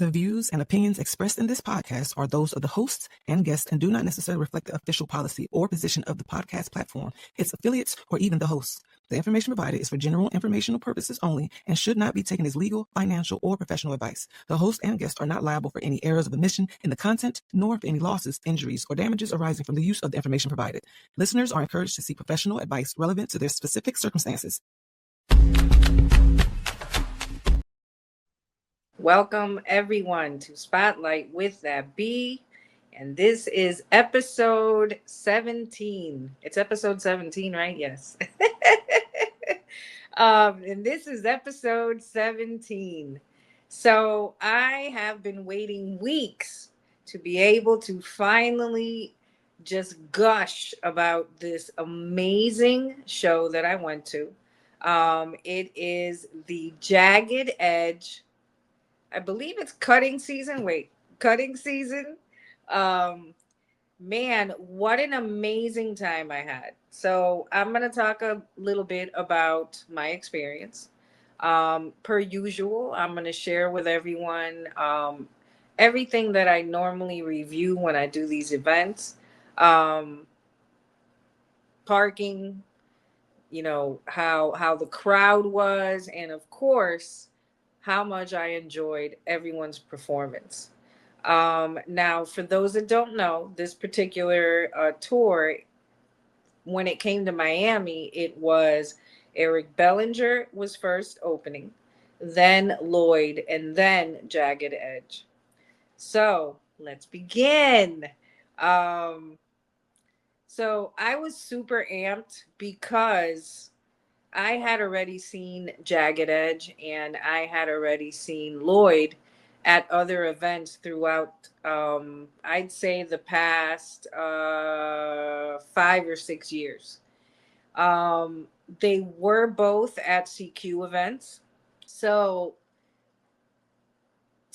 The views and opinions expressed in this podcast are those of the hosts and guests and do not necessarily reflect the official policy or position of the podcast platform, its affiliates, or even the hosts. The information provided is for general informational purposes only and should not be taken as legal, financial, or professional advice. The host and guests are not liable for any errors of omission in the content, nor for any losses, injuries, or damages arising from the use of the information provided. Listeners are encouraged to seek professional advice relevant to their specific circumstances. Welcome everyone to Spotlight with that B, and this is episode 17. It's episode 17, right? Yes. And this is episode 17. So I have been waiting weeks to be able to finally just gush about this amazing show that I went to. It is the Jagged Edge. I believe it's cutting season. Cutting season. Man, what an amazing time I had. So I'm going to talk a little bit about my experience. Per usual, I'm going to share with everyone everything that I normally review when I do these events. Parking, how the crowd was, and of course, how much I enjoyed everyone's performance. Now, for those that don't know, this particular tour, when it came to Miami, it was Eric Bellinger was first opening, then Lloyd, and then Jagged Edge. So let's begin. So I was super amped because I had already seen Jagged Edge and I had already seen Lloyd at other events throughout, I'd say, the past 5 or 6 years. They were both at CQ events. So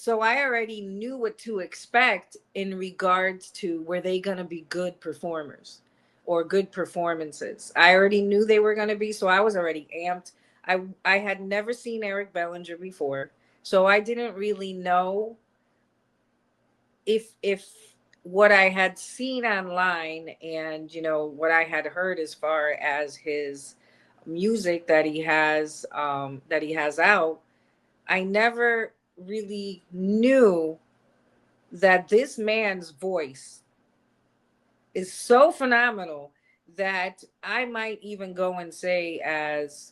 I already knew what to expect in regards to were they going to be good performers or good performances. I already knew they were going to be, so I was already amped. I had never seen Eric Bellinger before, so I didn't really know if what I had seen online and what I had heard as far as his music that he has out. I never really knew that this man's voice is so phenomenal that I might even go and say, as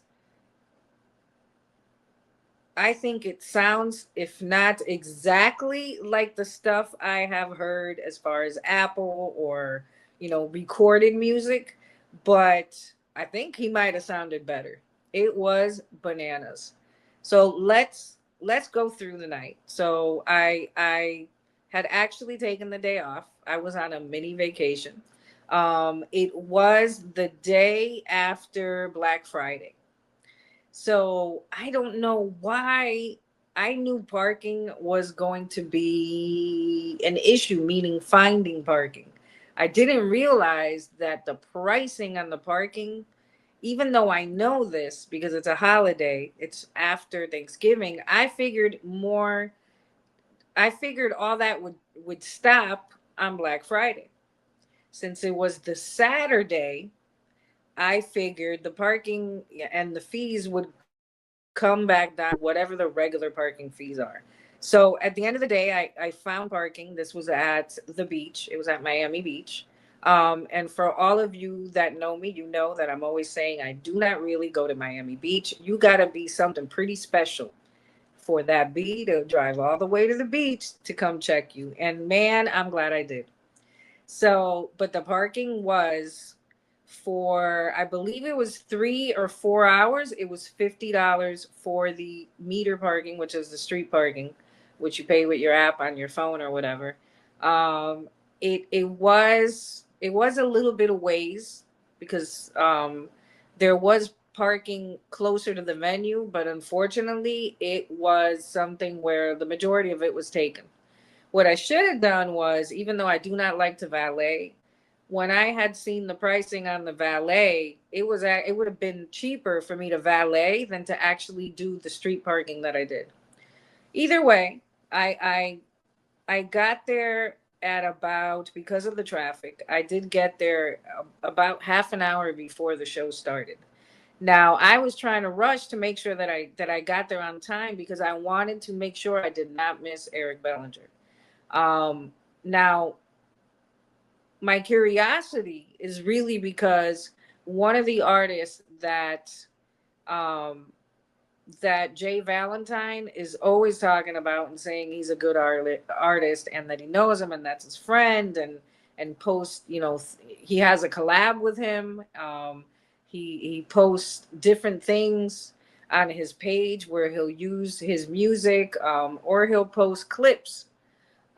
I think it sounds, if not exactly like the stuff I have heard as far as Apple or recorded music, but I think he might have sounded better. It was bananas. So let's go through the night. So I had actually taken the day off. I was on a mini vacation. It was the day after Black Friday. So I don't know why I knew parking was going to be an issue, meaning finding parking. I didn't realize that the pricing on the parking, even though I know this because it's a holiday, it's after Thanksgiving, I figured all that would stop on Black Friday. Since it was the Saturday, I figured the parking and the fees would come back down whatever the regular parking fees are. So at the end of the day, I found parking. This was at the beach. It was at Miami Beach. And for all of you that know me, you know that I'm always saying I do not really go to Miami Beach. You got to be something pretty special for that B to drive all the way to the beach to come check you. And man, I'm glad I did. So, but the parking was for, I believe it was 3 or 4 hours. It was $50 for the meter parking, which is the street parking, which you pay with your app on your phone or whatever. It was a little bit of ways because there was parking closer to the venue, but unfortunately it was something where the majority of it was taken. What I should have done was, even though I do not like to valet, when I had seen the pricing on the valet, it would have been cheaper for me to valet than to actually do the street parking that I did. Either way, I I got there at about, because of the traffic, I did get there about half an hour before the show started. Now, I was trying to rush to make sure that I got there on time because I wanted to make sure I did not miss Eric Bellinger. Now, my curiosity is really because one of the artists um, that Jay Valentine is always talking about and saying he's a good artist and that he knows him and that's his friend, and post, he has a collab with him. He posts different things on his page where he'll use his music, or he'll post clips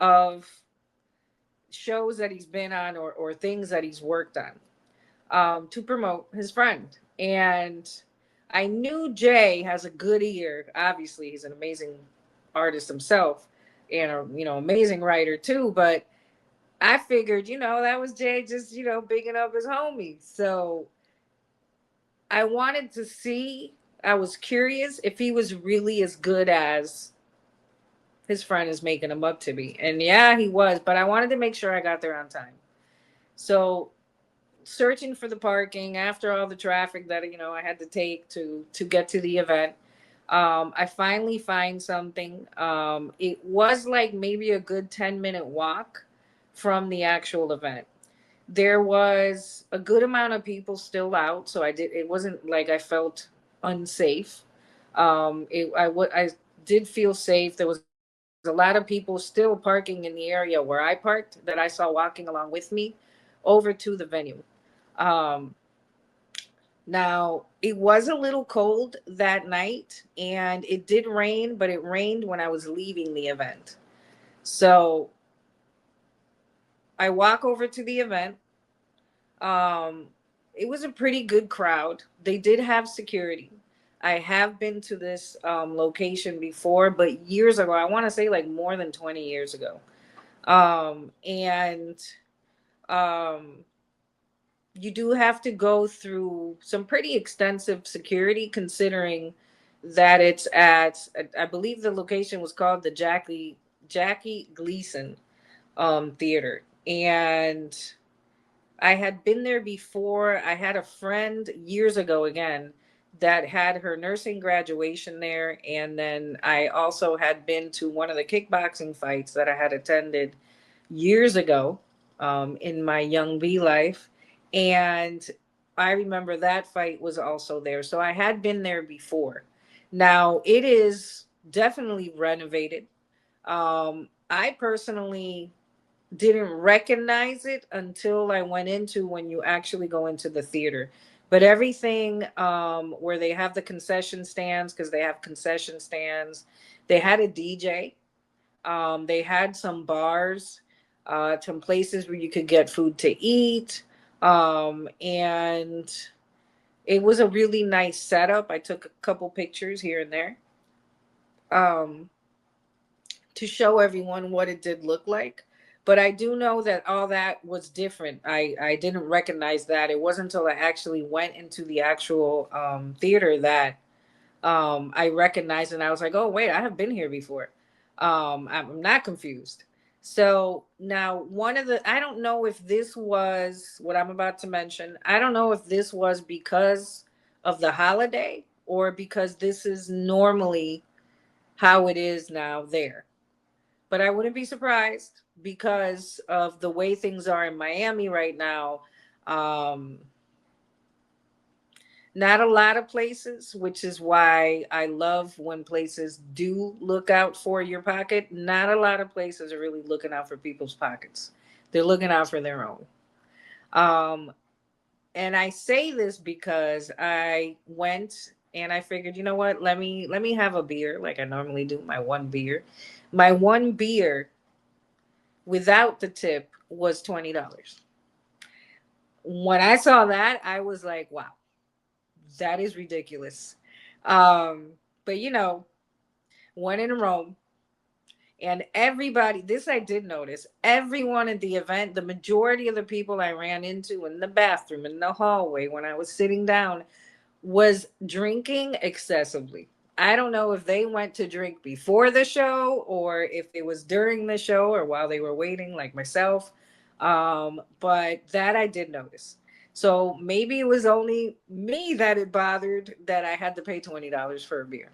of shows that he's been on, or things that he's worked on, to promote his friend. And I knew Jay has a good ear. Obviously, he's an amazing artist himself and a amazing writer too. But I figured, that was Jay just bigging up his homie. So I wanted to see. I was curious if he was really as good as his friend is making him up to be. And yeah, he was. But I wanted to make sure I got there on time. So searching for the parking after all the traffic that I had to take to get to the event, I finally find something. It was like maybe a good 10-minute walk from the actual event. There was a good amount of people still out, so it wasn't like I felt unsafe. I did feel safe. There was a lot of people still parking in the area where I parked that I saw walking along with me over to the venue. Um, Now, it was a little cold that night and it did rain, but it rained when I was leaving the event. So I walk over to the event. Um, it was a pretty good crowd. They did have security. I have been to this location before, but years ago, I want to say like more than 20 years ago. And um, you do have to go through some pretty extensive security, considering that it's at, I believe the location was called the Jackie Gleason theater. And I had been there before. I had a friend years ago again that had her nursing graduation there, and then I also had been to one of the kickboxing fights that I had attended years ago, in my young V life. And I remember that fight was also there. So I had been there before. Now it is definitely renovated. I personally didn't recognize it until I went into, when you actually go into the theater. But everything, where they have the concession stands, because they have concession stands, they had a DJ, they had some bars, some places where you could get food to eat. And it was a really nice setup. I took a couple pictures here and there, um, to show everyone what it did look like. But I do know that all that was different. I didn't recognize that. It wasn't until I actually went into the actual theater that I recognized, and I was like, oh, wait, I have been here before. I'm not confused. So now, I don't know if this was what I'm about to mention. I don't know if this was because of the holiday or because this is normally how it is now there. But I wouldn't be surprised because of the way things are in Miami right now. Um, Not a lot of places, which is why I love when places do look out for your pocket. Not a lot of places are really looking out for people's pockets. They're looking out for their own. Um, and I say this because I went and I figured, you know what? Let me have a beer like I normally do, my one beer. My one beer without the tip was $20. When I saw that, I was like, wow, that is ridiculous. Um, but when in Rome, and everybody, this I did notice, everyone at the event, the majority of the people I ran into in the bathroom, in the hallway, when I was sitting down, was drinking excessively. I don't know if they went to drink before the show or if it was during the show or while they were waiting, like myself. But that I did notice. So maybe it was only me that it bothered that I had to pay $20 for a beer.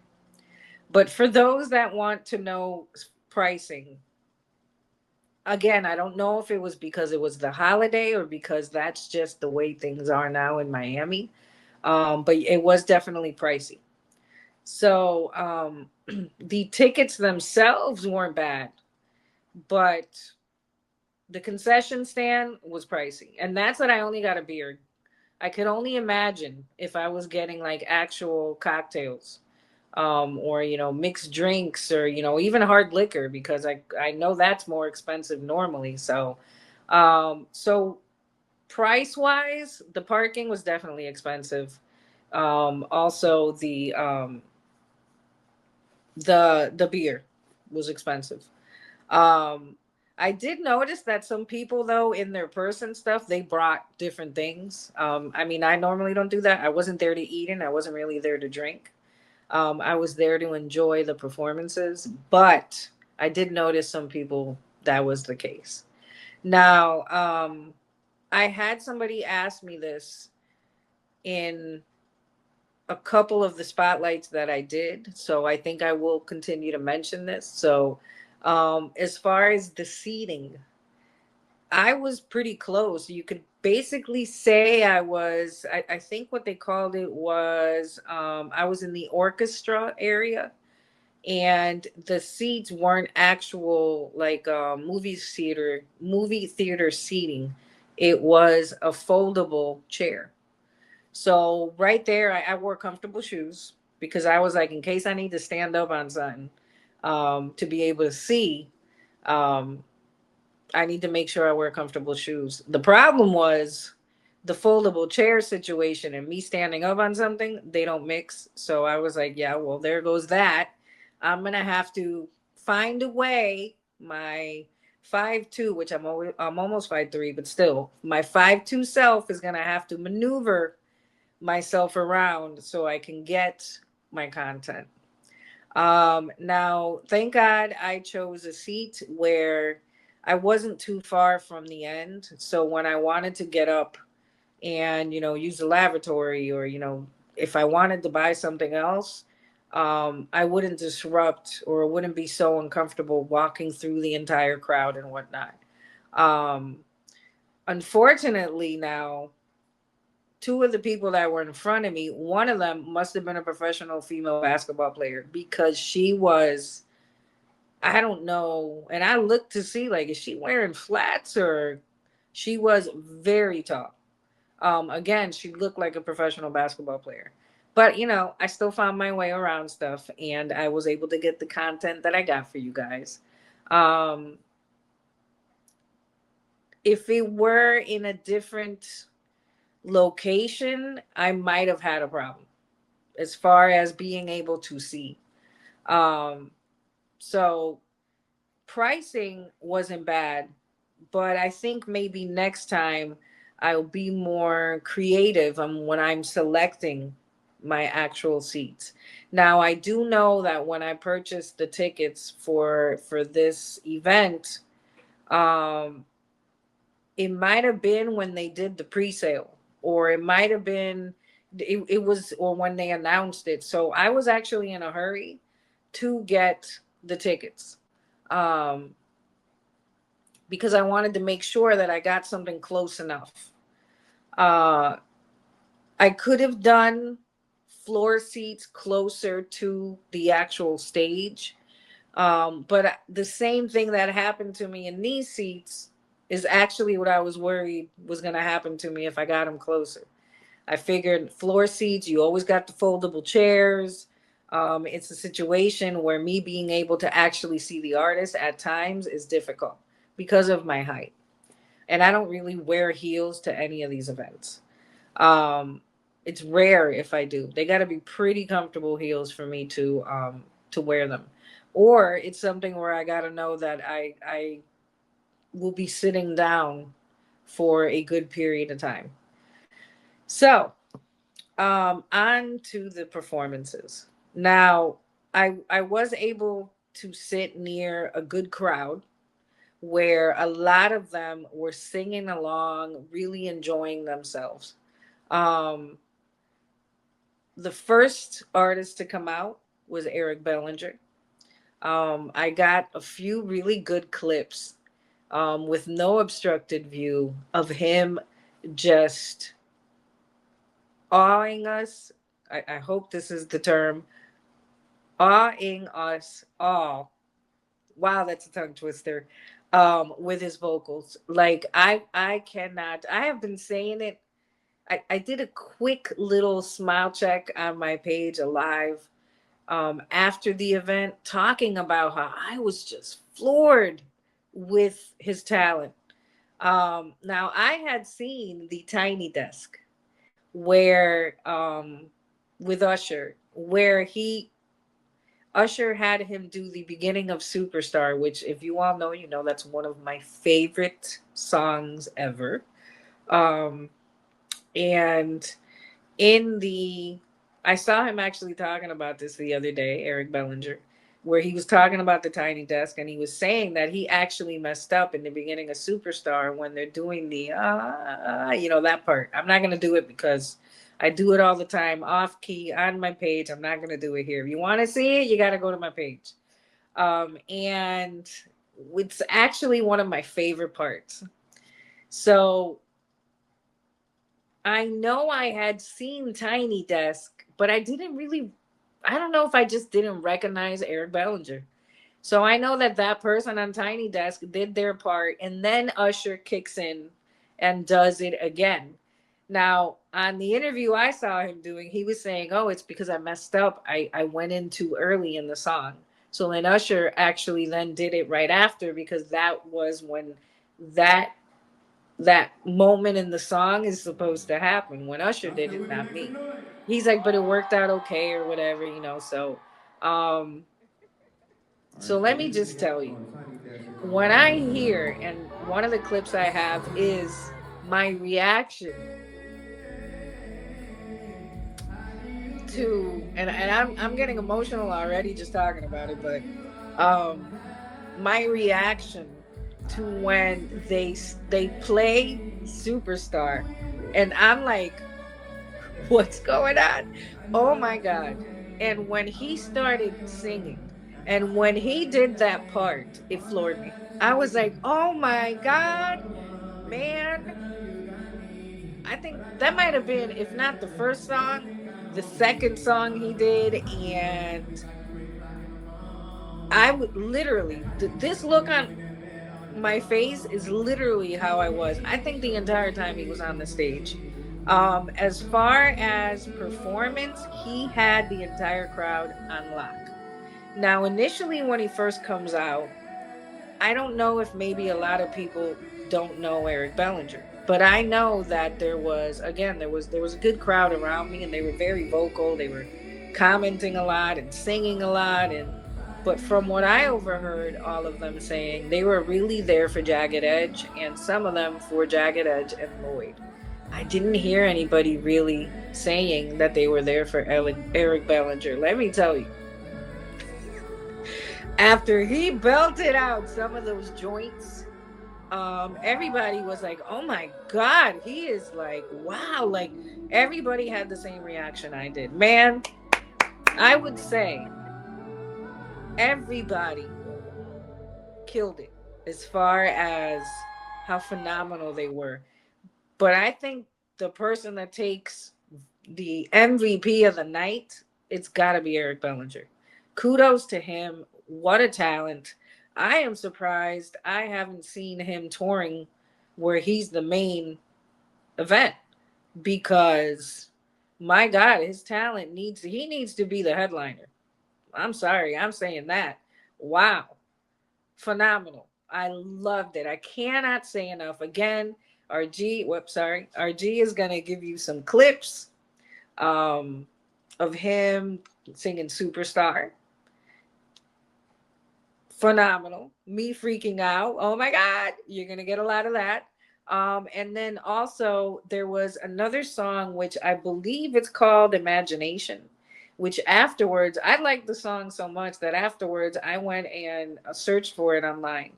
But for those that want to know pricing, again, I don't know if it was because it was the holiday or because that's just the way things are now in Miami. But it was definitely pricey. So the tickets themselves weren't bad, but the concession stand was pricey. And that's that I only got a beer. I could only imagine if I was getting like actual cocktails, or mixed drinks, or even hard liquor, because I know that's more expensive normally. So price wise, the parking was definitely expensive. Also the beer was expensive. Um, I did notice that some people, though, in their purse and stuff, they brought different things. I mean, I normally don't do that. I wasn't there to eat, and I wasn't really there to drink. I was there to enjoy the performances, but I did notice some people that was the case. Now, I had somebody ask me this in a couple of the spotlights that I did, so I think I will continue to mention this. So, as far as the seating, I was pretty close. You could basically say I think what they called it was, I was in the orchestra area, and the seats weren't actual like movie theater seating. It was a foldable chair. So right there, I wore comfortable shoes because I was like, in case I need to stand up on something, to be able to see, um, I need to make sure I wear comfortable shoes. The problem was the foldable chair situation and me standing up on something, they don't mix. So I was like, yeah, well, there goes that. I'm going to have to find a way. My 5'2", which I'm almost 5'3", but still, my 5'2" self is going to have to maneuver myself around so I can get my content. Now, thank God I chose a seat where I wasn't too far from the end. So when I wanted to get up and, use the lavatory, or, if I wanted to buy something else, I wouldn't disrupt or wouldn't be so uncomfortable walking through the entire crowd and whatnot. Um, Unfortunately, now, two of the people that were in front of me, one of them must have been a professional female basketball player, because she was, I don't know. And I looked to see, like, is she wearing flats, or she was very tall. Again, she looked like a professional basketball player. But, I still found my way around stuff, and I was able to get the content that I got for you guys. Um, if it were in a different location, I might have had a problem as far as being able to see. Um, so pricing wasn't bad, but I think maybe next time I'll be more creative when I'm selecting my actual seats. Now, I do know that when I purchased the tickets for this event, um, it might have been when they did the pre-sale, or it might have been it was, or when they announced it. So I was actually in a hurry to get the tickets, um, because I wanted to make sure that I got something close enough. uh, I could have done floor seats closer to the actual stage. But the same thing that happened to me in these seats is actually what I was worried was going to happen to me if I got them closer. I figured floor seats, you always got the foldable chairs. It's a situation where me being able to actually see the artist at times is difficult because of my height. And I don't really wear heels to any of these events. Um, it's rare if I do. They got to be pretty comfortable heels for me to wear them, or it's something where I got to know that I will be sitting down for a good period of time. So, on to the performances. Now, I was able to sit near a good crowd where a lot of them were singing along, really enjoying themselves. Um, the first artist to come out was Eric Bellinger. I got a few really good clips with no obstructed view of him just awing us. I hope this is the term, awing us all. Wow, that's a tongue twister. With his vocals. Like I cannot, I have been saying it. I did a quick little smile check on my page alive after the event, talking about how I was just floored with his talent. Now I had seen the Tiny Desk where with Usher, where he Usher had him do the beginning of Superstar, which if you all know, you know that's one of my favorite songs ever. Um and in the I saw him actually talking about this the other day, Eric Bellinger, where he was talking about the Tiny Desk, and he was saying that he actually messed up in the beginning of Superstar when they're doing the that part. I'm not gonna do it because I do it all the time off key on my page. I'm not gonna do it here. If you want to see it, you got to go to my page. And it's actually one of my favorite parts. So I know I had seen Tiny Desk, but I didn't really, I don't know if I just didn't recognize Eric Bellinger. So I know that that person on Tiny Desk did their part, and then Usher kicks in and does it again. Now, on the interview I saw him doing, he was saying, "Oh, it's because I messed up. I went in too early in the song." So then Usher actually then did it right after, because that was when that that moment in the song is supposed to happen, when Usher did it, not me. He's like, but it worked out okay or whatever, um so let me just tell you, when I hear, and one of the clips I have is my reaction to, and I'm getting emotional already just talking about it, but um my reaction to when they play Superstar, and I'm like, what's going on? Oh my God. And when he started singing, and when he did that part, it floored me. I was like, oh my God, man. I think that might have been, if not the first song, the second song he did. And I would literally, this look on my face is literally how I was. I think the entire time he was on the stage. As far as performance, he had the entire crowd on lock. Now, initially, when he first comes out, I don't know if maybe a lot of people don't know Eric Bellinger, but I know that there was, again, there was a good crowd around me, and they were very vocal. They were commenting a lot and singing a lot, and but from what I overheard, all of them saying they were really there for Jagged Edge, and some of them for Jagged Edge and Lloyd. I didn't hear anybody really saying that they were there for Eric Bellinger. Let me tell you, after he belted out some of those joints, everybody was like, oh my God, he is like, wow. Like, everybody had the same reaction I did, man. I would say everybody killed it as far as how phenomenal they were. But I think the person that takes the MVP of the night, it's got to be Eric Bellinger. Kudos to him. What a talent. I am surprised I haven't seen him touring where he's the main event, because my God, his talent he needs to be the headliner. I'm sorry, I'm saying that. Wow. Phenomenal. I loved it. I cannot say enough. Again, RG is gonna give you some clips um of him singing Superstar. Phenomenal. Me freaking out. Oh my God. You're gonna get a lot of that. And then also there was another song which I believe it's called Imagination, which afterwards, I liked the song so much that afterwards I went and searched for it online.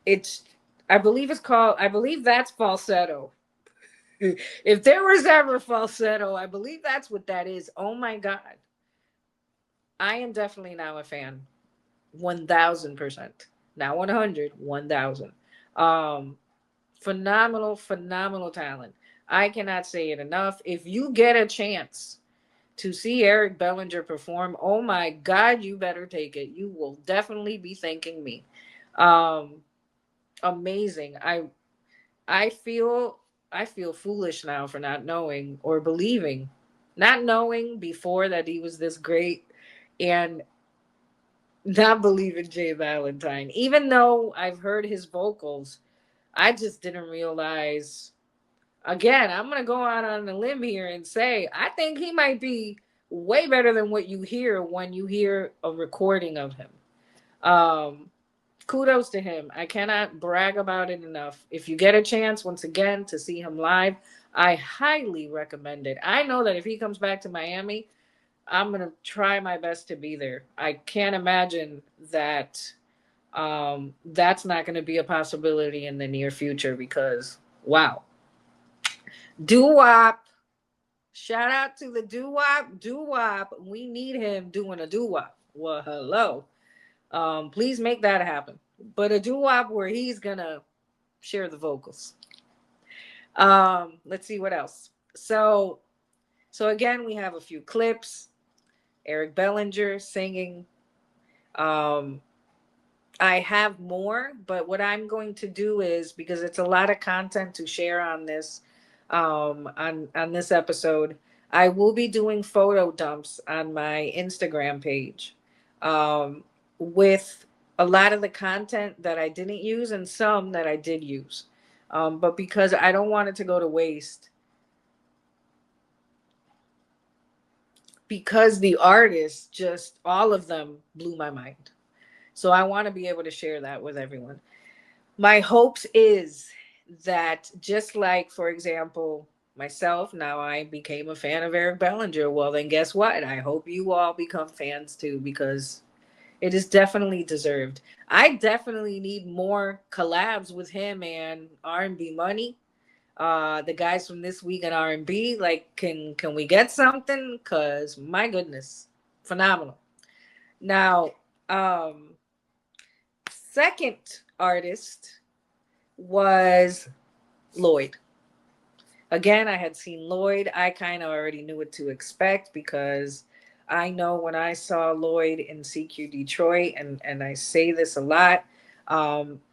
It's, I believe it's called, I believe that's falsetto. If there was ever falsetto, I believe that's what that is. Oh my God. I am definitely now a fan. 1000%. Not 100, 1000. Um, Phenomenal, phenomenal talent. I cannot say it enough. If you get a chance to see Eric Bellinger perform, oh my God, you better take it. You will definitely be thanking me. Um, Amazing. I feel I feel foolish now for not knowing or believing, not knowing before that he was this great, and not believing Jay Valentine. Even though I've heard his vocals, I just didn't realize. Again, I'm gonna go out on a limb here and say I think he might be way better than what you hear when you hear a recording of him. Um, Kudos to him. I cannot brag about it enough. If you get a chance, once again, to see him live, I highly recommend it. I know that if he comes back to Miami, I'm going to try my best to be there. I can't imagine that that's not going to be a possibility in the near future because, wow. Doo Wop. Shout out to the Doo Wop. Doo Wop. We need him doing a doo wop. Well, hello. Please make that happen. But a doo wop where he's gonna share the vocals. Let's see what else. So again, we have a few clips. Eric Bellinger singing. Um, I have more, but what I'm going to do is because it's a lot of content to share on this, on this episode, I will be doing photo dumps on my Instagram page, um, with a lot of the content that I didn't use and some that I did use, but because I don't want it to go to waste, because the artists just all of them blew my mind. So I want to be able to share that with everyone. My hopes is that just like, for example, myself, now I became a fan of Eric Bellinger. Well, then guess what? I hope you all become fans too because it is definitely deserved. I definitely need more collabs with him and R&B Money. The guys from This Week in R&B, like, can we get something? Cause my goodness, phenomenal. Now, um, second artist was Lloyd. Again, I had seen Lloyd. I kind of already knew what to expect because I know when I saw Lloyd in CQ Detroit, and I say this a lot,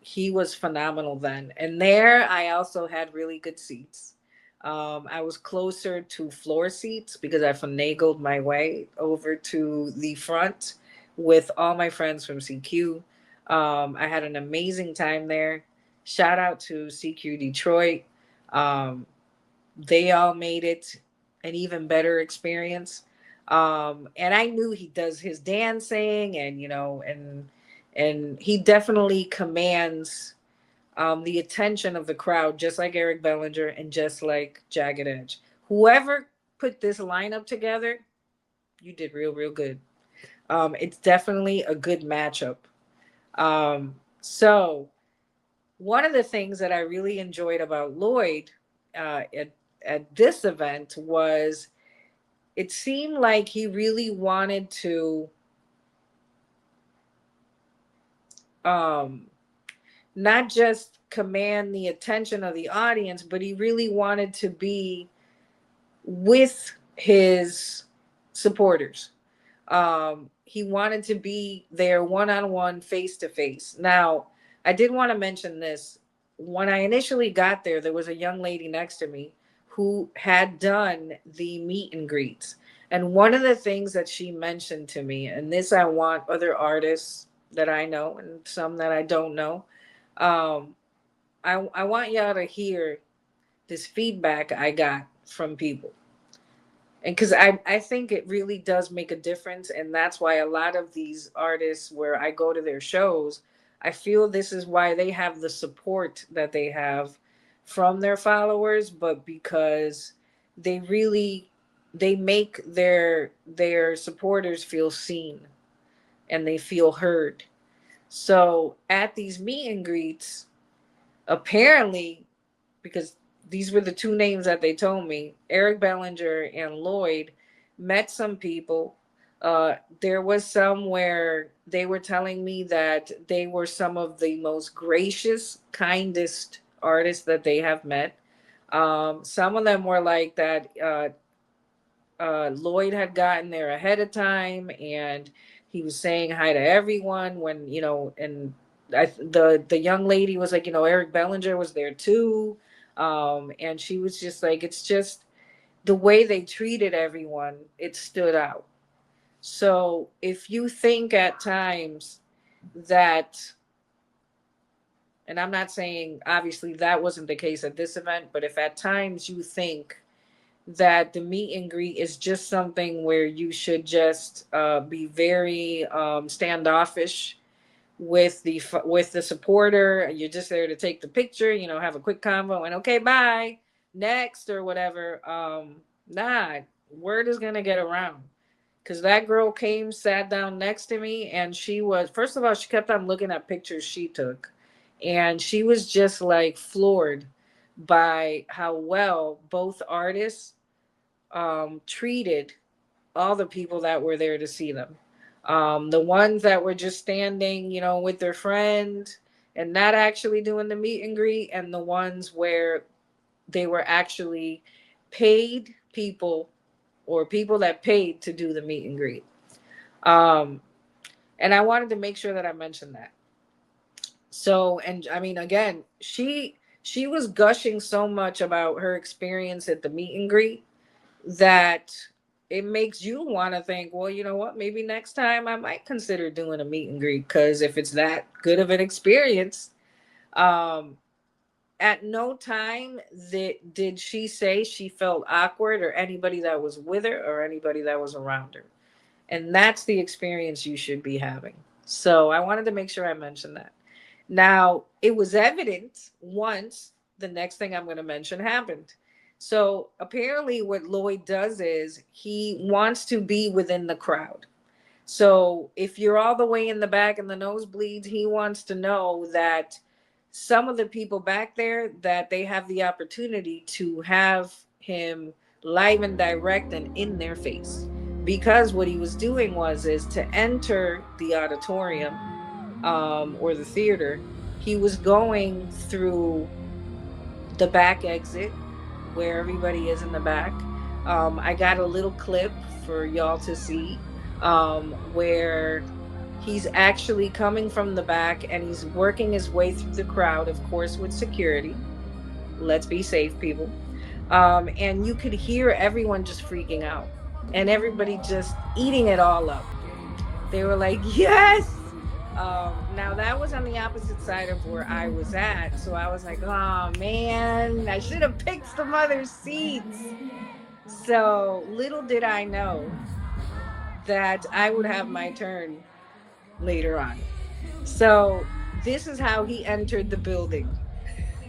he was phenomenal then. And there, I also had really good seats. I was closer to floor seats because I finagled my way over to the front with all my friends from CQ. I had an amazing time there. Shout out to CQ Detroit. Um, they all made it an even better experience. And I knew he does his dancing, and and he definitely commands the attention of the crowd, just like Eric Bellinger and just like Jagged Edge. Whoever put this lineup together, you did real good. It's definitely a good matchup. So one of the things that I really enjoyed about Lloyd, at this event was it seemed like he really wanted to, um, not just command the attention of the audience, but he really wanted to be with his supporters. He wanted to be there one on one, face to face. Now, I did want to mention this. When I initially got there, there was a young lady next to me who had done the meet and greets. And one of the things that she mentioned to me, and this I want other artists that I know and some that I don't know, um, I want y'all to hear this feedback I got from people, and because I think it really does make a difference, and that's why a lot of these artists where I go to their shows, I feel this is why they have the support that they have from their followers, but because they really they make their supporters feel seen and they feel heard. So at these meet and greets, apparently, because these were the two names that they told me, Eric Bellinger and Lloyd met some people. There was some where they were telling me that they were some of the most gracious, kindest artists that they have met. Some of them were like that. Lloyd had gotten there ahead of time, and he was saying hi to everyone when and the young lady was like, Eric Bellinger was there too, and she was just like, it's just the way they treated everyone. It stood out. So if you think at times that, and I'm not saying obviously that wasn't the case at this event, but if at times you think that the meet and greet is just something where you should just be very standoffish with the supporter. You're just there to take the picture, have a quick convo, and okay, bye, next or whatever. Nah, word is gonna get around. Cause that girl came, sat down next to me, and she was, first of all, she kept on looking at pictures she took, and she was just like floored by how well both artists treated all the people that were there to see them. The ones that were just standing, with their friend and not actually doing the meet and greet, and the ones where they were actually paid people or people that paid to do the meet and greet. Um, and I wanted to make sure that I mentioned that. So, and I mean, again, she was gushing so much about her experience at the meet and greet that it makes you want to think, well, you know what? Maybe next time I might consider doing a meet and greet, because if it's that good of an experience, um, at no time did she say she felt awkward, or anybody that was with her or anybody that was around her. And that's the experience you should be having. So I wanted to make sure I mentioned that. Now, it was evident once the next thing I'm going to mention happened. So apparently, what Lloyd does is he wants to be within the crowd. So if you're all the way in the back in the nosebleeds, he wants to know that some of the people back there, that they have the opportunity to have him live and direct and in their face. Because what he was doing was is to enter the auditorium, or the theater, he was going through the back exit where everybody is in the back. I got a little clip for y'all to see, where he's actually coming from the back and he's working his way through the crowd, of course, with security. Let's be safe, people. And you could hear everyone just freaking out and everybody just eating it all up. They were like, yes. Now that was on the opposite side of where I was at. So I was like, oh man, I should have picked some other seats. So little did I know that I would have my turn later on. So this is how he entered the building.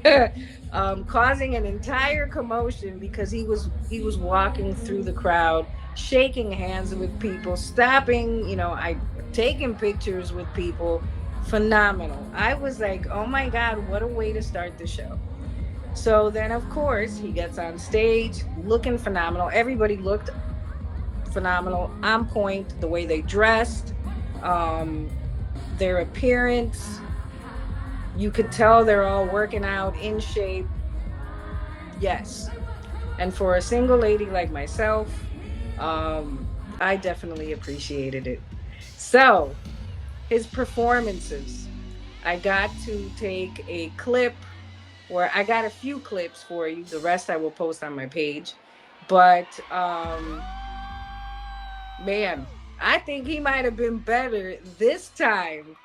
Causing an entire commotion because he was walking through the crowd, shaking hands with people, stopping, I taking pictures with people. Phenomenal. I was like, oh my god, what a way to start the show. So then, of course, he gets on stage looking phenomenal. Everybody looked phenomenal, on point. The way they dressed, um, their appearance, you could tell they're all working out, in shape. Yes. And for a single lady like myself, I definitely appreciated it. So, his performances. I got to take a clip, or I got a few clips for you. The rest I will post on my page. But man, I think he might have been better this time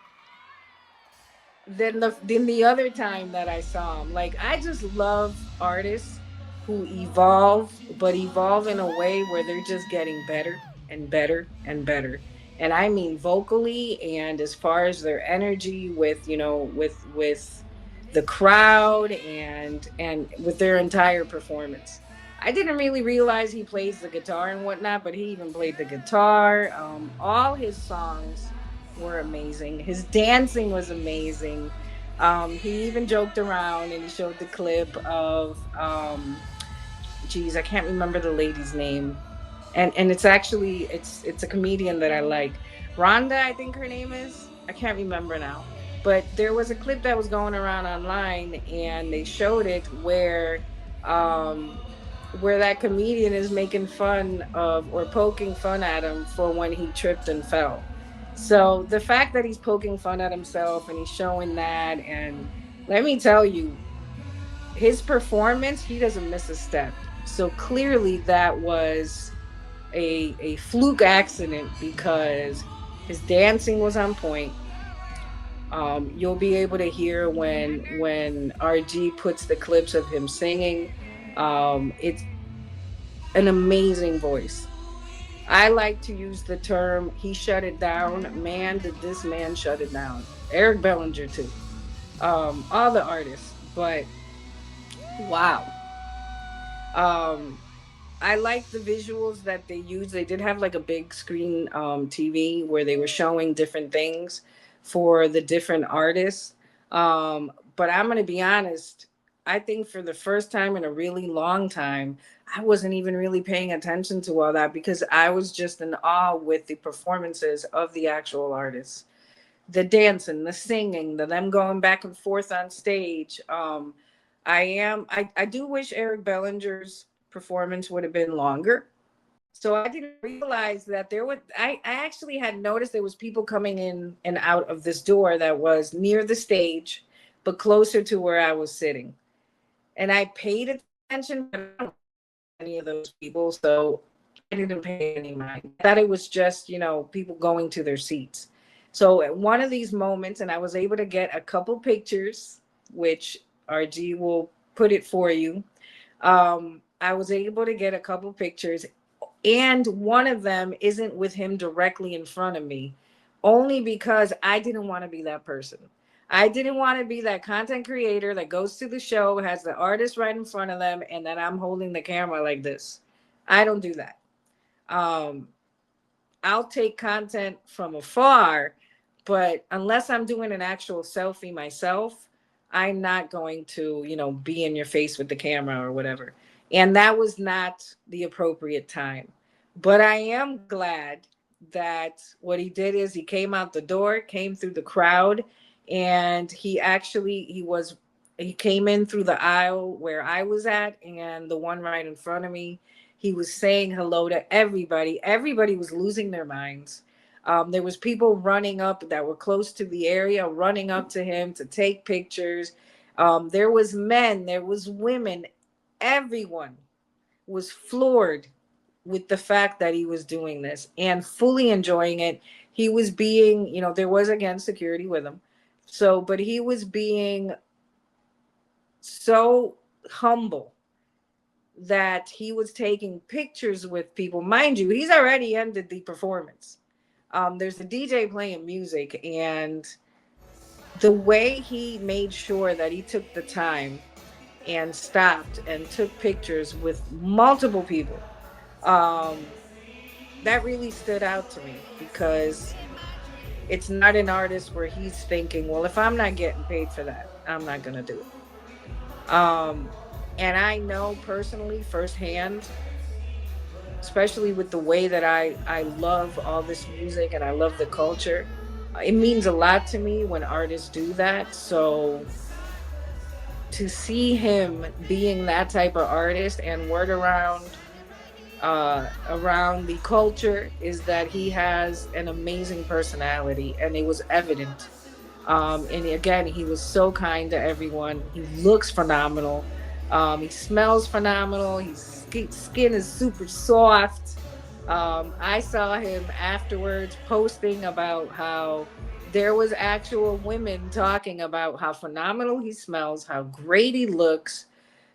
than the other time that I saw him. Like, I just love artists who evolve, but evolve in a way where they're just getting better and better and better. And I mean vocally, and as far as their energy with, with the crowd, and with their entire performance. I didn't really realize he plays the guitar and whatnot, but he even played the guitar. All his songs were amazing. His dancing was amazing. He even joked around and he showed the clip of, geez, I can't remember the lady's name, and it's actually it's a comedian that I like. Rhonda, I think her name is. I can't remember now. But there was a clip that was going around online and they showed it um where that comedian is making fun of or poking fun at him for when he tripped and fell. So the fact that he's poking fun at himself and he's showing that, and let me tell you, his performance, he doesn't miss a step. So clearly that was a fluke accident because his dancing was on point. You'll be able to hear when RG puts the clips of him singing. It's an amazing voice. I like to use the term he shut it down. Man, did this man shut it down. Eric Bellinger too. All the artists, but wow. Um, I like the visuals that they used. They did have like a big screen TV where they were showing different things for the different artists. But I'm gonna be honest. I think for the first time in a really long time, I wasn't even really paying attention to all that because I was just in awe with the performances of the actual artists, the dancing, the singing, the them going back and forth on stage. I do wish Eric Bellinger's performance would have been longer. So I didn't realize that I actually had noticed there was people coming in and out of this door that was near the stage, but closer to where I was sitting. And I paid attention, but I don't any of those people, so I didn't pay any mind. I thought it was just, people going to their seats. So at one of these moments, and I was able to get a couple pictures, which RG will put it for you. I was able to get a couple pictures, and one of them isn't with him directly in front of me, only because I didn't want to be that person. I didn't want to be that content creator that goes to the show, has the artist right in front of them, and then I'm holding the camera like this. I don't do that. Um, I'll take content from afar, but unless I'm doing an actual selfie myself, I'm not going to, be in your face with the camera or whatever. And that was not the appropriate time. But I am glad that what he did is he came out the door, came through the crowd, and he came in through the aisle where I was at and the one right in front of me. He was saying hello to everybody. Everybody was losing their minds. There was people running up that were close to the area, running up to him to take pictures. There was men, there was women. Everyone was floored with the fact that he was doing this and fully enjoying it. He was being, there was again security with him. So, but he was being so humble that he was taking pictures with people. Mind you, he's already ended the performance. There's a DJ playing music, and the way he made sure that he took the time and stopped and took pictures with multiple people, um, that really stood out to me because it's not an artist where he's thinking, well, if I'm not getting paid for that, I'm not going to do it. And I know personally firsthand, especially with the way that I love all this music and I love the culture. It means a lot to me when artists do that. So to see him being that type of artist, and word around the culture is that he has an amazing personality, and it was evident. And again, he was so kind to everyone. He looks phenomenal. He smells phenomenal. His skin is super soft. I saw him afterwards posting about how there was actual women talking about how phenomenal he smells, how great he looks.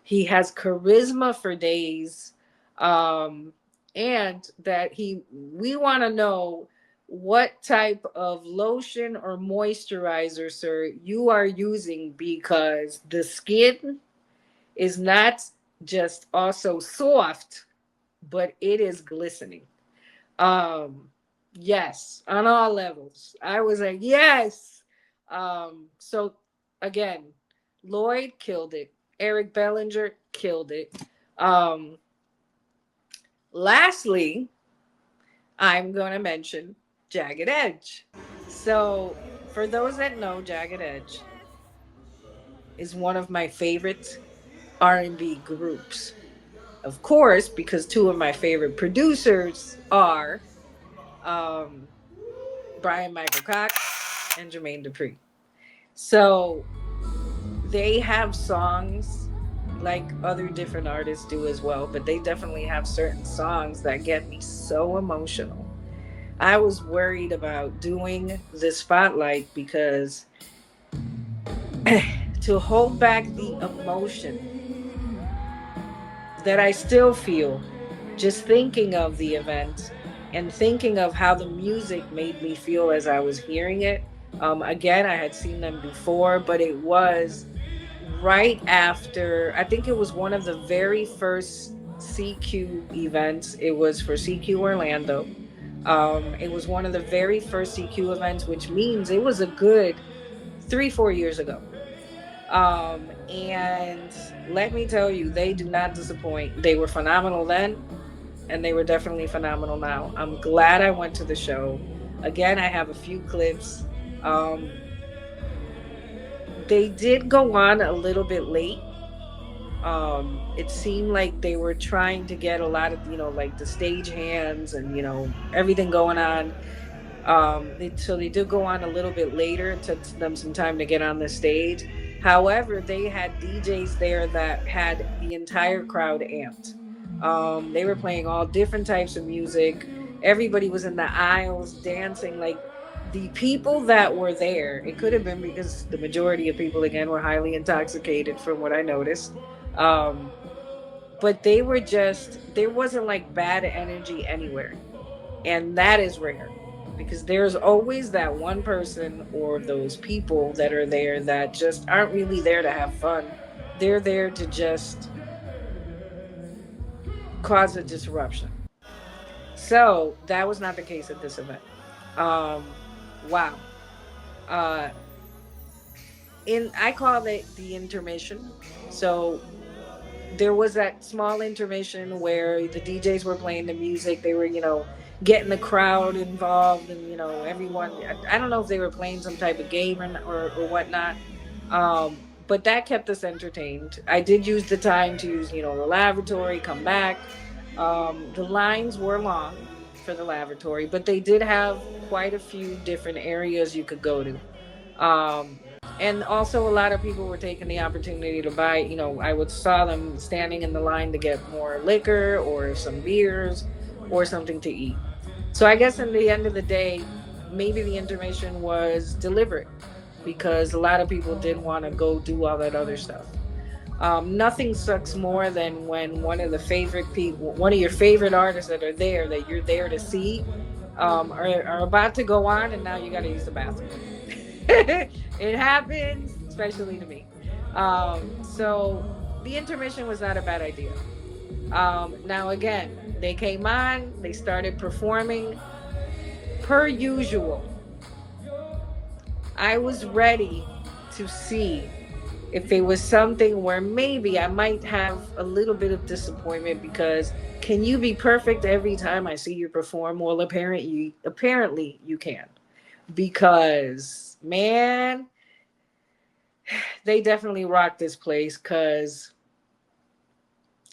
He has charisma for days. Um, and that we want to know what type of lotion or moisturizer, sir, you are using, because the skin is not just also soft, but it is glistening. Um, yes, on all levels. I was like, yes. So again, Lloyd killed it. Eric Bellinger killed it. Um, Lastly, I'm going to mention Jagged Edge. So, for those that know, Jagged Edge is one of my favorite R&B groups. Of course, because two of my favorite producers are um, Brian Michael Cox and Jermaine Dupri. So they have songs like other different artists do as well, but they definitely have certain songs that get me so emotional. I was worried about doing the spotlight because to hold back the emotion that I still feel just thinking of the event and thinking of how the music made me feel as I was hearing it. Again, I had seen them before, but it was right after, I think it was one of the very first CQ events. It was for CQ Orlando. It was one of the very first CQ events, which means it was a good 3, 4 years ago. And let me tell you, they do not disappoint. They were phenomenal then, and they were definitely phenomenal now. I'm glad I went to the show. Again, I have a few clips. Um, they did go on a little bit late. It seemed like they were trying to get a lot of, like the stage hands and, everything going on. So they did go on a little bit later. It took them some time to get on the stage. However, they had DJs there that had the entire crowd amped. They were playing all different types of music. Everybody was in the aisles dancing. Like the people that were there, it could have been because the majority of people again were highly intoxicated, from what I noticed. Um, but they were just, there wasn't like bad energy anywhere, and that is rare because there's always that one person or those people that are there that just aren't really there to have fun. They're there to just cause a disruption. So that was not the case at this event. Wow. Uh, I call it the intermission. So there was that small intermission where the DJs were playing the music. They were, getting the crowd involved, and everyone. I don't know if they were playing some type of game or whatnot. But that kept us entertained. I did use the time to use, the lavatory, come back. The lines were long for the lavatory, but they did have quite a few different areas you could go to. Um, and also a lot of people were taking the opportunity to buy, I would saw them standing in the line to get more liquor or some beers or something to eat. So I guess in the end of the day, maybe the intermission was deliberate because a lot of people did want to go do all that other stuff. Nothing sucks more than when one of the favorite people, one of your favorite artists that are there, that you're there to see, are about to go on, and now you got to use the bathroom. It happens, especially to me. So the intermission was not a bad idea. Now again, they came on, they started performing per usual. I was ready to see if it was something where maybe I might have a little bit of disappointment because can you be perfect every time I see you perform? Well, apparently you can, because man, they definitely rocked this place because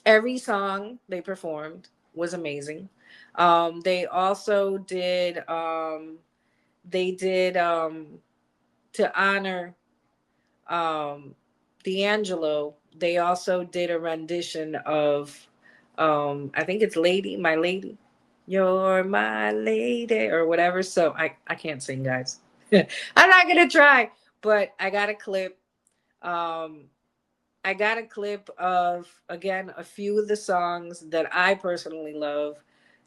every song they performed was amazing. They also did they did to honor um D'Angelo. They also did a rendition of I think it's Lady, My Lady. You're my lady or whatever. So I can't sing, guys. I'm not gonna try, but Um I got a clip of, again, a few of the songs that I personally love.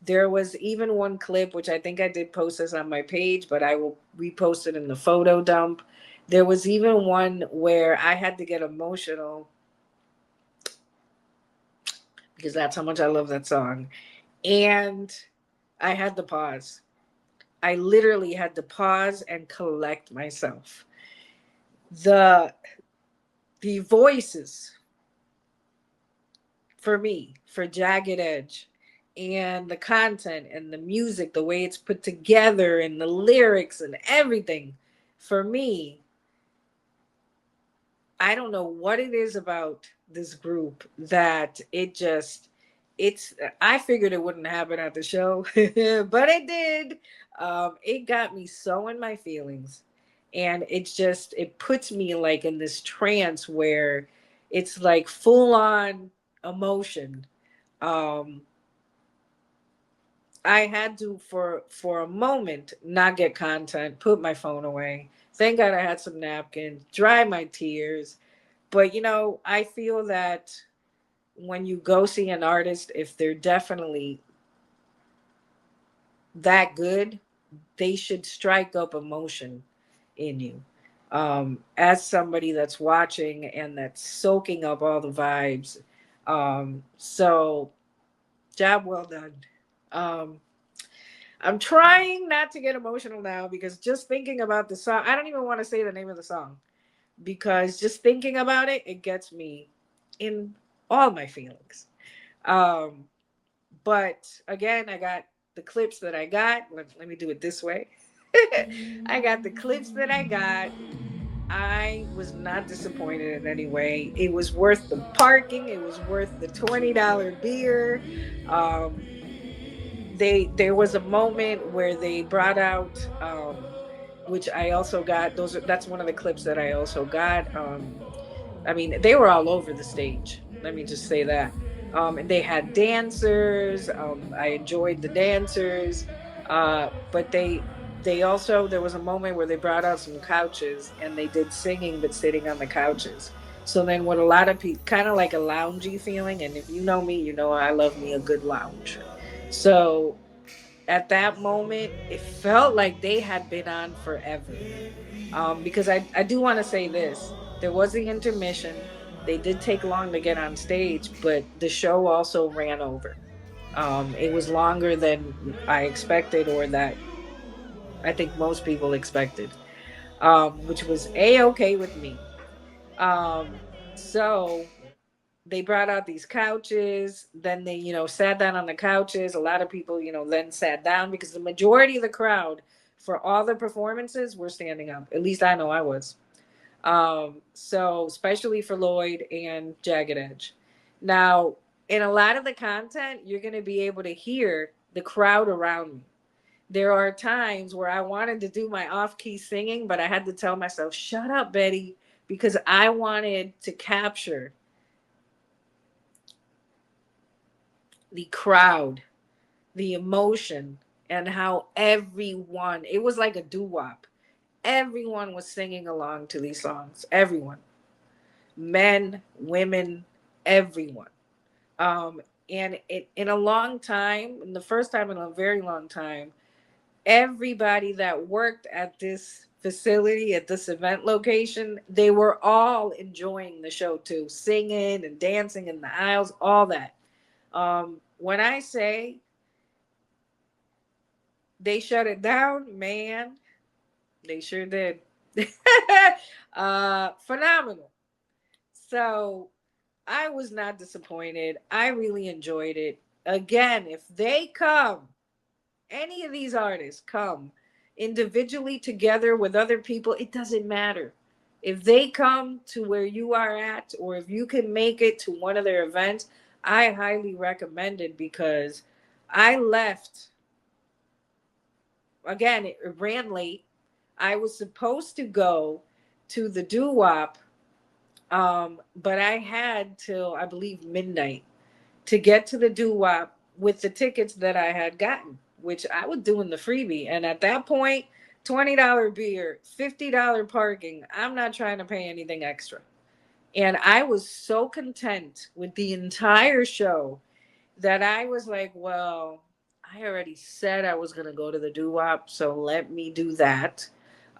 There was even one clip, which I think I did post this on my page, but I will repost it in the photo dump. There was even one where I had to get emotional because that's how much I love that song. And I had to pause. I literally had to pause and collect myself. The the voices for me, for Jagged Edge, and the content and the music, the way it's put together and the lyrics and everything, for me, I don't know what it is about this group that it's I figured it wouldn't happen at the show, but it did. It got me so in my feelings, and it puts me like in this trance where it's like full on emotion. um I had to, for a moment, not get content, put my phone away. Thank God I had some napkins, dry my tears. But I feel that when you go see an artist, if they're definitely that good, they should strike up emotion in you. As somebody that's watching and that's soaking up all the vibes. So job well done. Um, I'm trying not to get emotional now because just thinking about the song, I don't even want to say the name of the song because just thinking about it, it gets me in all my feelings. Um, but again, I got the clips that I got. Let me do it this way. I got the clips that I got. I was not disappointed in any way. It was worth the parking. It was worth the $20 beer. Um, there was a moment where they brought out which I also got. That's one of the clips that I also got. I mean, they were all over the stage. Let me just say that. And they had dancers. I enjoyed the dancers. But they also, there was a moment where they brought out some couches and they did singing but sitting on the couches. So then what a lot of people, kind of like a loungy feeling, and if you know me, you know I love me a good lounge. So at that moment, it felt like they had been on forever. Because I do want to say this. There was the intermission. They did take long to get on stage, but the show also ran over. It was longer than I expected, or that I think most people expected, which was A-okay with me. Um, so they brought out these couches. Then they, sat down on the couches. A lot of people, then sat down because the majority of the crowd for all the performances were standing up. At least I know I was. So especially for Lloyd and Jagged Edge. Now, in a lot of the content, you're going to be able to hear the crowd around me. There are times where I wanted to do my off key singing, but I had to tell myself, shut up, Betty, because I wanted to capture the crowd, the emotion, and how everyone, it was like a doo wop. Everyone was singing along to these songs. Everyone, men, women, everyone. Um, and in a long time, in the first time in a very long time, everybody that worked at this facility, at this event location, they were all enjoying the show too, singing and dancing in the aisles, all that. When I say they shut it down, man, they sure did. Phenomenal. So I was not disappointed. I really enjoyed it. Again, if they come, any of these artists come individually together with other people, it doesn't matter. If they come to where you are at, or if you can make it to one of their events, I highly recommend it because I left. Again, it ran late. I was supposed to go to the doo wop, but I had till I believe midnight to get to the doo wop with the tickets that I had gotten, which I was doing the freebie. And at that point, $20 beer, $50 parking. I'm not trying to pay anything extra. And I was so content with the entire show that I was like, well, I already said I was going to go to the doo wop, so let me do that.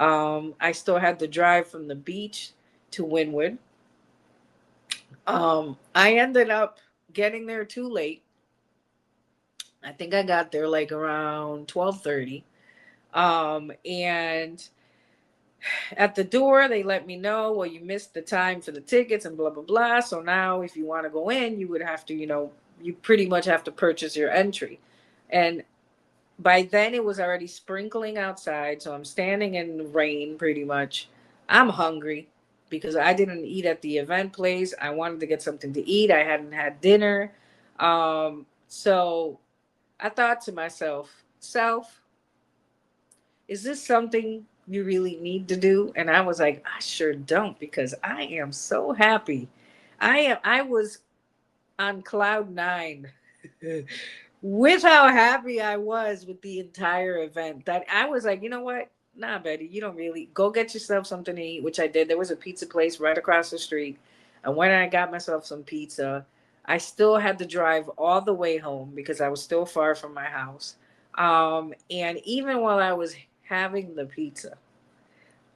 I still had to drive from the beach to Wynwood. I ended up getting there too late. I think I got there like around 12:30. And at the door, they let me know, well, you missed the time for the tickets and blah, blah, blah. So now if you want to go in, you would have to, you pretty much have to purchase your entry. And by then it was already sprinkling outside. So I'm standing in the rain pretty much. I'm hungry because I didn't eat at the event place. I wanted to get something to eat. I hadn't had dinner. So I thought to myself, self, is this something you really need to do? And I was like, I sure don't, because I am so happy. I was on cloud nine with how happy I was with the entire event, that I was like, you know what? Nah, Betty, you don't really go get yourself something to eat, which I did. There was a pizza place right across the street. And when I got myself some pizza, I still had to drive all the way home because I was still far from my house. And even while I was having the pizza,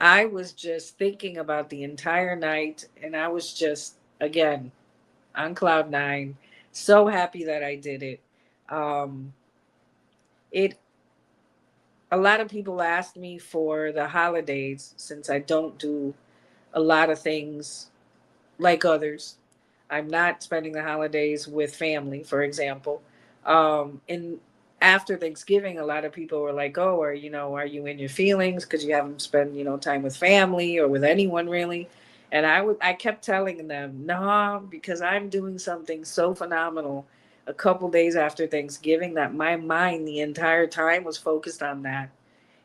I was just thinking about the entire night, and I was just, again, on cloud nine, so happy that I did it. Um, it a lot of people ask me for the holidays, since I don't do a lot of things like others. I'm not spending the holidays with family, for example. And after Thanksgiving, a lot of people were like, "Oh, are you in your feelings because you haven't spent, time with family or with anyone really?" And I kept telling them, "No, because I'm doing something so phenomenal a couple days after Thanksgiving that my mind the entire time was focused on that."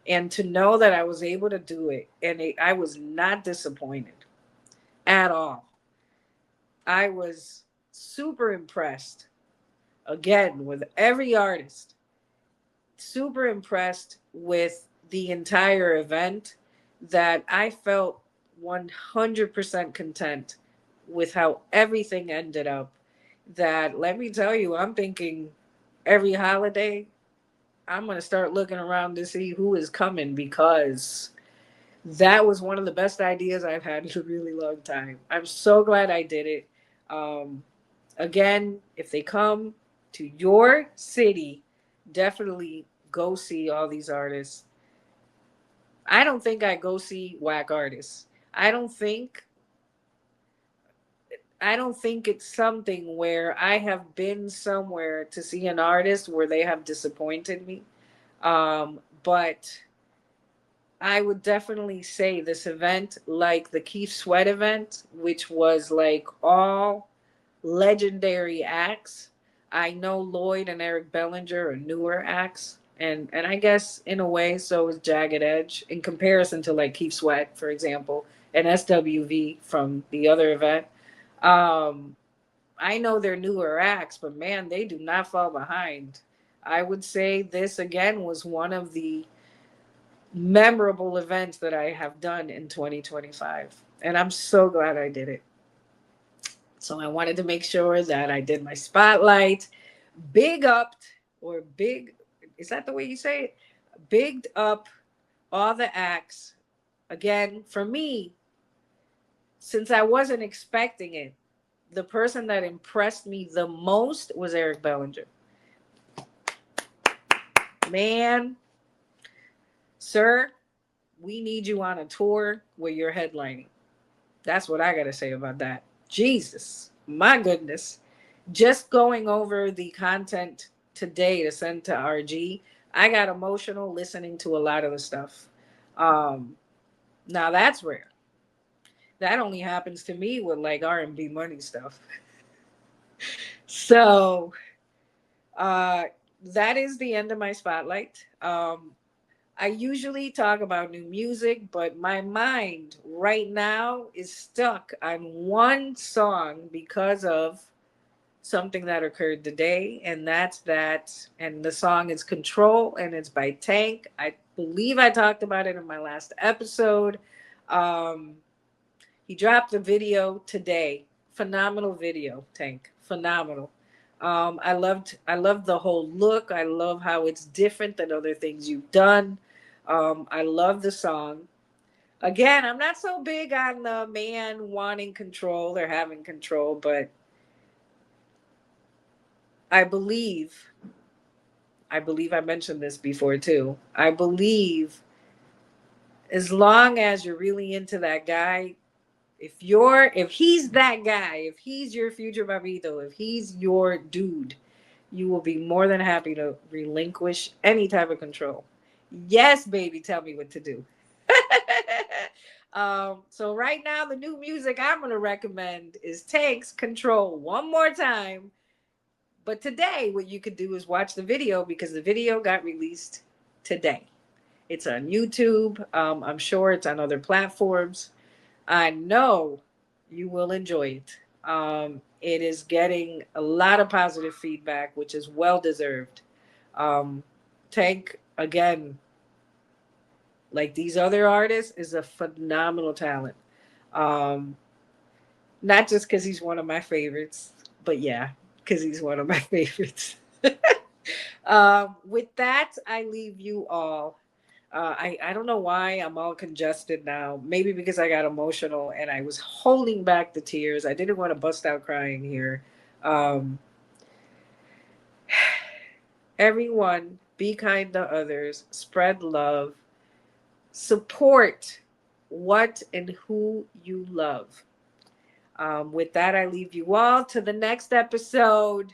And to know that I was able to do it, and I was not disappointed at all. I was super impressed, again, with every artist, super impressed with the entire event, that I felt 100% content with how everything ended up. That, let me tell you, I'm thinking every holiday, I'm going to start looking around to see who is coming, because that was one of the best ideas I've had in a really long time. I'm so glad I did it. Um, Again, if they come to your city, definitely go see all these artists. I don't think I go see whack artists. I don't think I don't think it's something where I have been somewhere to see an artist where they have disappointed me. But I would definitely say this event, like the Keith Sweat event, which was like all legendary acts. I know Lloyd and Eric Bellinger are newer acts, and I guess in a way so is Jagged Edge in comparison to like Keith Sweat, for example, and SWV from the other event. Um, I know they're newer acts, but man, they do not fall behind. I would say this again was one of the memorable events that I have done in 2025. And I'm so glad I did it. So I wanted to make sure that I did my spotlight, big upped, or big, is that the way you say it? Bigged up all the acts. Again, for me, since I wasn't expecting it, the person that impressed me the most was Eric Bellinger. Man, sir, we need you on a tour where you're headlining. That's what I got to say about that. Jesus, my goodness. Just going over the content today to send to RG, I got emotional listening to a lot of the stuff. Um, Now that's rare. That only happens to me with like R&B money stuff. So uh, that is the end of my spotlight. I usually talk about new music, but my mind right now is stuck on one song because of something that occurred today, and that's that. And the song is Control, and it's by Tank. I believe I talked about it in my last episode. Um, he dropped a video today. Phenomenal video, Tank. Phenomenal. I loved the whole look. I love how it's different than other things you've done. I love the song. Again, I'm not so big on the man wanting control or having control, but I believe, I mentioned this before too. I believe as long as you're really into that guy, if he's that guy, if he's your future babito, if he's your dude, you will be more than happy to relinquish any type of control. Yes, baby, tell me what to do. So right now, the new music I'm going to recommend is Takes Control one more time. But today, what you could do is watch the video because the video got released today. It's on YouTube. I'm sure it's on other platforms. I know you will enjoy it. It is getting a lot of positive feedback, which is well deserved. Tank, again, like these other artists, is a phenomenal talent. Um, Not just because he's one of my favorites, but yeah, because he's one of my favorites. With that, I leave you all. I don't know why I'm all congested now. Maybe because I got emotional and I was holding back the tears. I didn't want to bust out crying here. Um, Everyone, be kind to others, spread love, support what and who you love. With that, I leave you all to the next episode.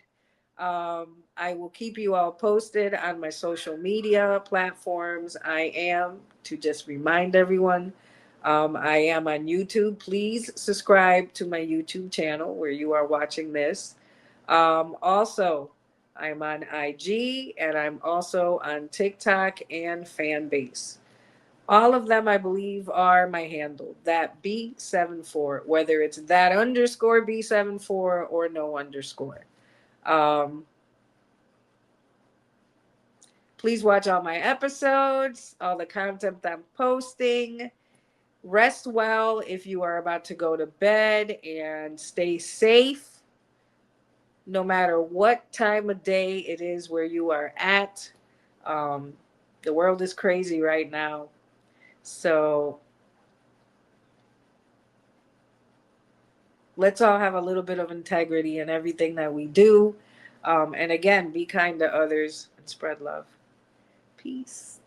I will keep you all posted on my social media platforms. I am, to just remind everyone, I am on YouTube. Please subscribe to my YouTube channel where you are watching this. Also, I'm on IG and I'm also on TikTok and Fanbase. All of them, I believe, are my handle, that B74, whether it's that underscore B74 or no underscore. Um, Please watch all my episodes, all the content I'm posting. Rest well if you are about to go to bed, and stay safe no matter what time of day it is where you are at. Um, the world is crazy right now. So let's all have a little bit of integrity in everything that we do. And again, be kind to others and spread love. Peace.